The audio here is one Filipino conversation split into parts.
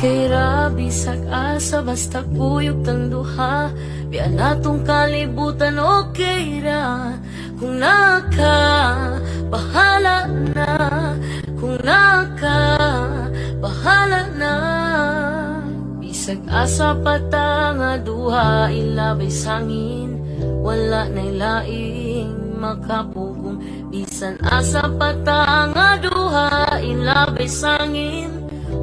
Okay ra bisag asa basta kuyog tang duha, biya natong kalibutan okay ra. Kung naka bahala na, kung naka bahala na. Bisag asa pata nga duha ilabay sangin, wala na'y laing makapugong. Bisan asa pata nga duha ilabay sangin,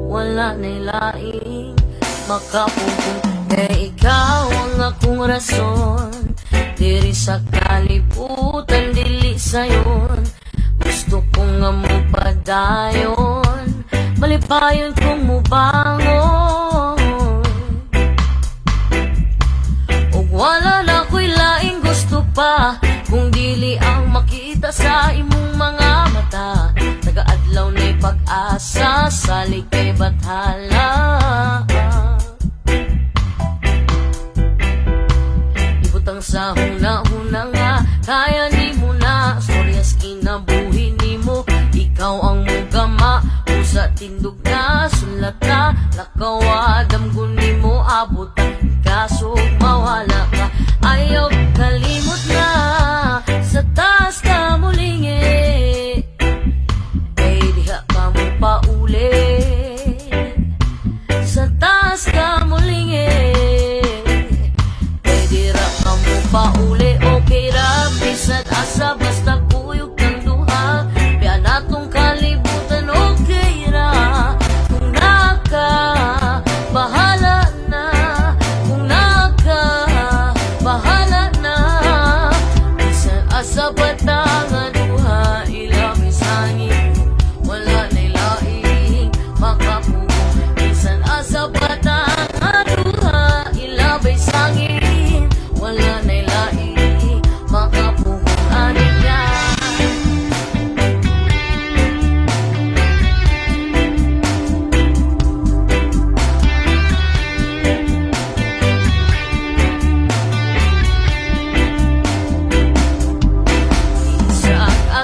wala na'y laing makapugong. Kaya ikaw ang akong rason, diri sa kalibutan dili sayon. Gusto ko nga mo padayon, malipayon kong mubangon. Og wala na ko'y laing gusto pa, kung dili ang makita sa imong mga mata. Taga-adlaw na'y pag-asa, salig kay bathala. Ibutang sa huna-huna nga, kaya ni mo na. Storyas kinabuhi ni mo, ikaw ang mugama. Usa tindog na, sulat na, lakawadam guni mo. Abot ang kaso, mawala ka. Ayaw kalimot na, sa taas ka mulingi. Kay diha ka mo pauli, sa taas ka mulingi. Kay diha ka mo pauli. Okay ra, bisad asa basta kuyog kang duha, biya natong kalibutan okay ra. Kung naka bahala na, kung naka bahala na. Bisan asa bata nga duha ilabay sangin, wala na'y laing makapugong. Bisan asa bata nga duha ilabay sangin, wala na'y laing makapugong. Anin yan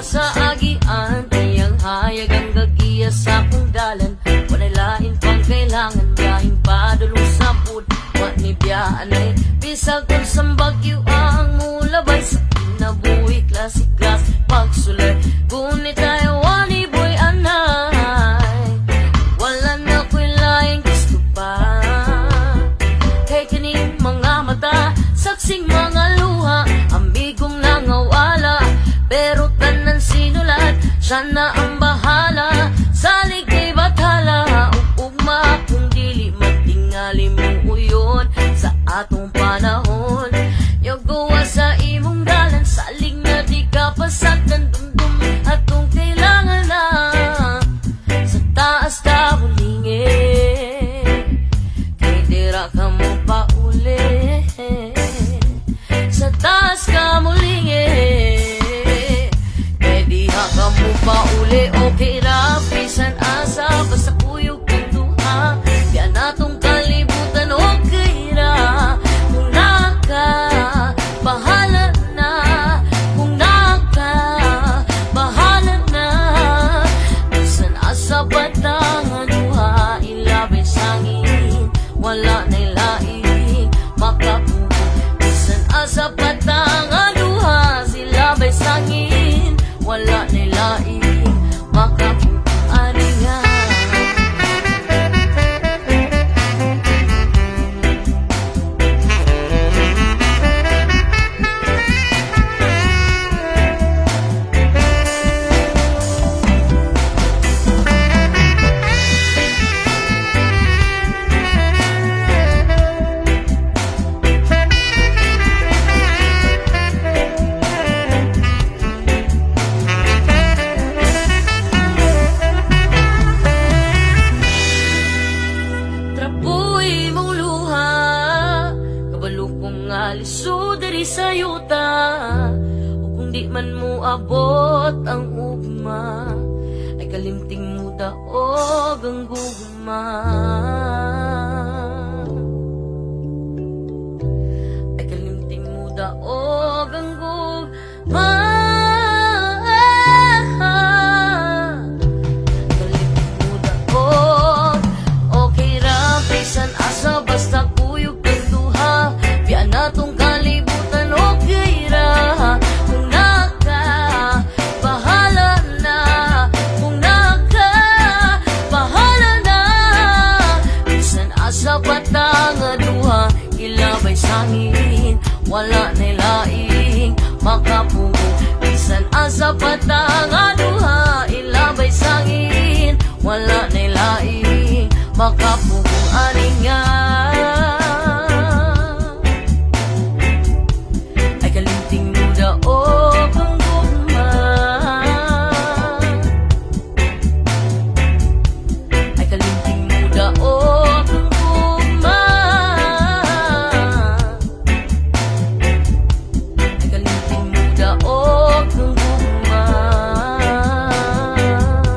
sa agian, tiyang hayag ang gagiya sa kong dalan. Walay lain pang kailangan, biyahing padulong sa pud. Manibiyaan ay bisag kung sambagyo ang mulabay. Sa kinabuhi, klasik-klas pagsulay. Gunit tayo wani boy anay, wala na ko'y laing gusto pa. Kay kining mga mata, saksing mga luha, amigong nangawala. Pero tanan sinulat, siya na ang bahala. Salig kay bathala, ugma kung dili matingali mo uyon. Sa atong panahon, yogawa sa imong dalan. Salig na di ka pasagdan, dumdum atong kailangan na. Sa taas ka hulingi, kay dira ka mo pauli. Sa taas ka mulingi, kamu pauli. Okay ra, bisan asa basta kuyog kang duha, biya natong kalibutan okay ra. Kung naka bahala na, kung naka bahala na. Bisan asa bata nga duha ilabay sangin, wala na'y laing makapugong. Bisan asa bata nga duha silabay sangin, wala na'y laing makapugong. Aningan aliso diri sa yuta, o kung di man mo abot ang ugma, ay kalimting mo daog ang gugma. Ay kalimting mo daog ang gugma. Kalimting mo daog, okay ra. wala nilaing makapugong. Bisan asa patang aduha, ilabay sangin, wala nilaing makapugong. Aning nga